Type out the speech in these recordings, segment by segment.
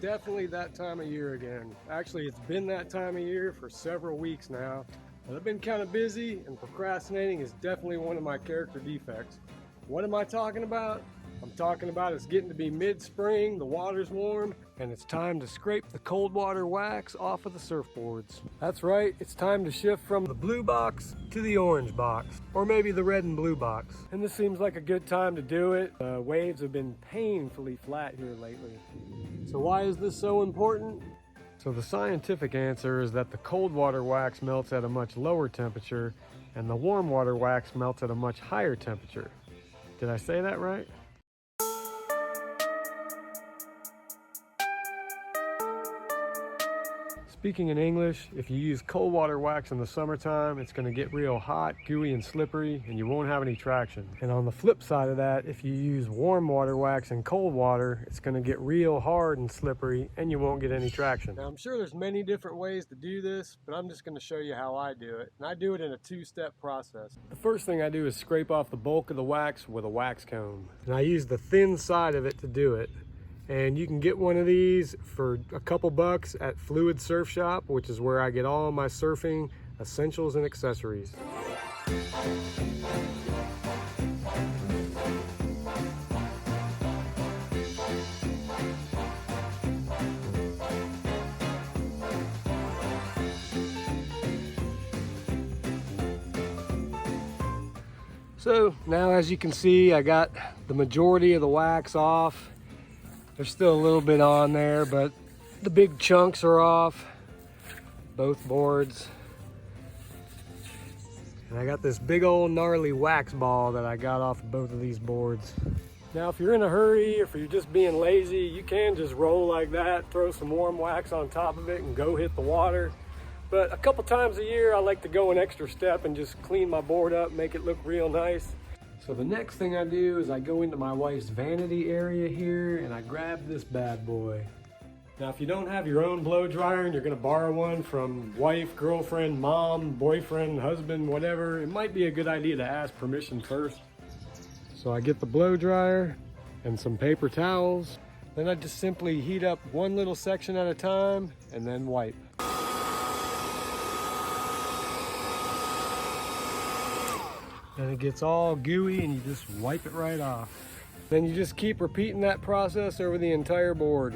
definitely that time of year again. Actually, it's been that time of year for several weeks now. But I've been kind of busy, and procrastinating is definitely one of my character defects. What am I talking about? I'm talking about it's getting to be mid-spring, the water's warm, and it's time to scrape the cold water wax off of the surfboards. That's right, it's time to shift from the blue box to the orange box, or maybe the red and blue box. And this seems like a good time to do it. Waves have been painfully flat here lately. So why is this so important? So the scientific answer is that the cold water wax melts at a much lower temperature, and the warm water wax melts at a much higher temperature. Did I say that right? Speaking in English, if you use cold water wax in the summertime, it's going to get real hot, gooey, and slippery, and you won't have any traction. And on the flip side of that, if you use warm water wax in cold water, it's going to get real hard and slippery, and you won't get any traction. Now, I'm sure there's many different ways to do this, but I'm just going to show you how I do it. And I do it in a two-step process. The first thing I do is scrape off the bulk of the wax with a wax comb. And I use the thin side of it to do it. And you can get one of these for a couple bucks at Fluid Surf Shop, which is where I get all my surfing essentials and accessories. So now, as you can see, I got the majority of the wax off. There's still a little bit on there, but the big chunks are off, both boards. And I got this big old gnarly wax ball that I got off of both of these boards. Now, if you're in a hurry, or if you're just being lazy, you can just roll like that, throw some warm wax on top of it and go hit the water. But a couple times a year, I like to go an extra step and just clean my board up, make it look real nice. So the next thing I do is I go into my wife's vanity area here and I grab this bad boy. Now, if you don't have your own blow dryer and you're gonna borrow one from wife, girlfriend, mom, boyfriend, husband, whatever, it might be a good idea to ask permission first. So I get the blow dryer and some paper towels. Then I just simply heat up one little section at a time and then wipe. And it gets all gooey and you just wipe it right off. Then you just keep repeating that process over the entire board.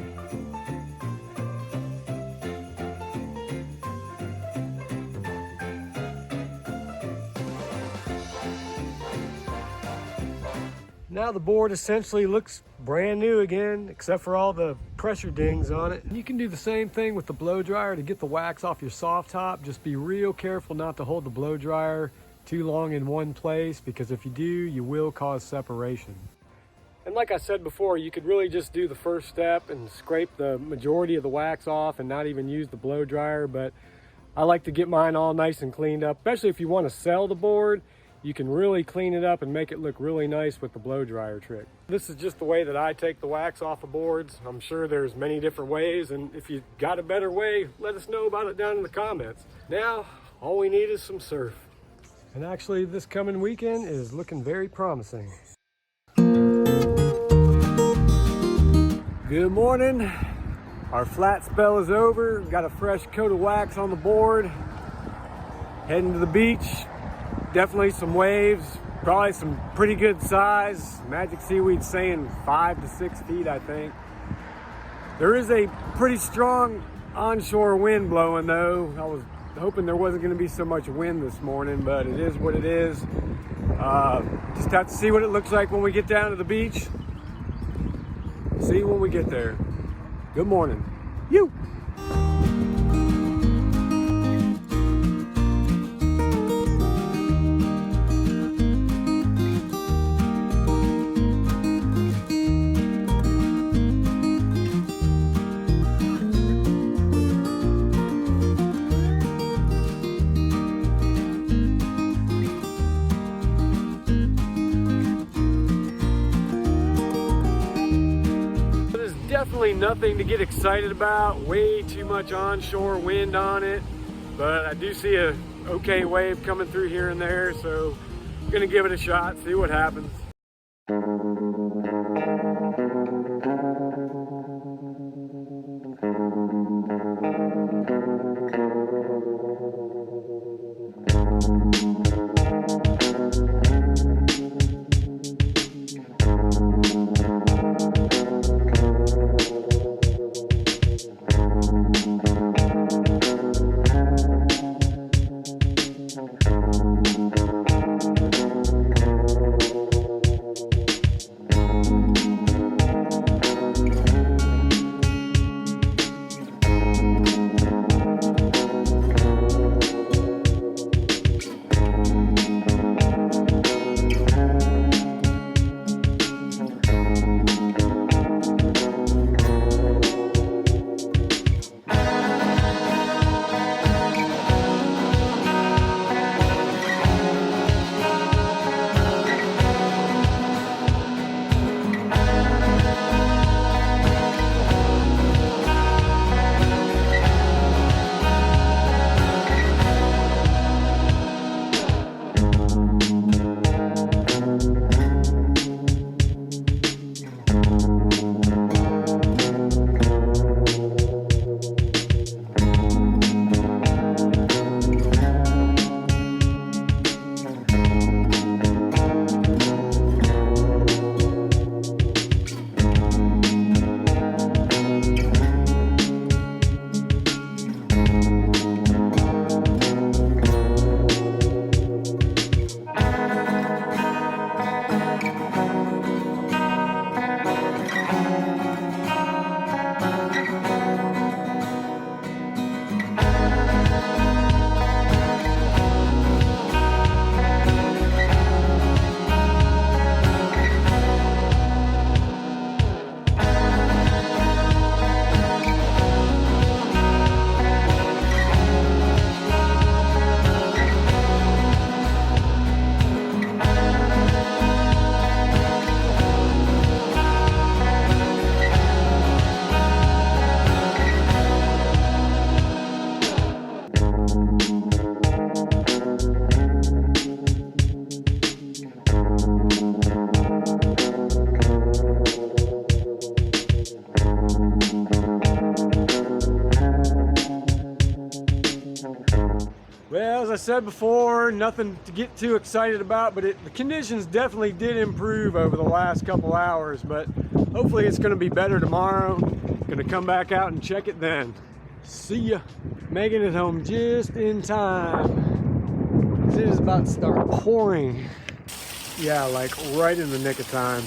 Now the board essentially looks brand new again, except for all the pressure dings on it. You can do the same thing with the blow dryer to get the wax off your soft top. Just be real careful not to hold the blow dryer too long in one place, because if you do, you will cause separation. And like I said before, you could really just do the first step and scrape the majority of the wax off and not even use the blow dryer, but I like to get mine all nice and cleaned up. Especially if you want to sell the board, you can really clean it up and make it look really nice with the blow dryer trick. This is just the way that I take the wax off of boards. I'm sure there's many different ways, and if you got a better way, let us know about it down in the comments. Now, all we need is some surf. And actually, this coming weekend is looking very promising. Good morning. Our flat spell is over. Got a fresh coat of wax on the board. Heading to the beach. Definitely some waves. Probably some pretty good size. Magic Seaweed's saying 5 to 6 feet, I think. There is a pretty strong onshore wind blowing though. I was hoping there wasn't going to be so much wind this morning, but it is what it is. Just have to see what it looks like when we get down to the beach. See you when we get there. Good morning. You. Definitely nothing to get excited about. Way too much onshore wind on it, but I do see a okay wave coming through here and there, so I'm gonna give it a shot, see what happens. Well, as I said before, nothing to get too excited about, but the conditions definitely did improve over the last couple hours, but hopefully it's going to be better tomorrow. Going to come back out and check it then. See ya. Making it home just in time. It is about to start pouring. Yeah, like right in the nick of time.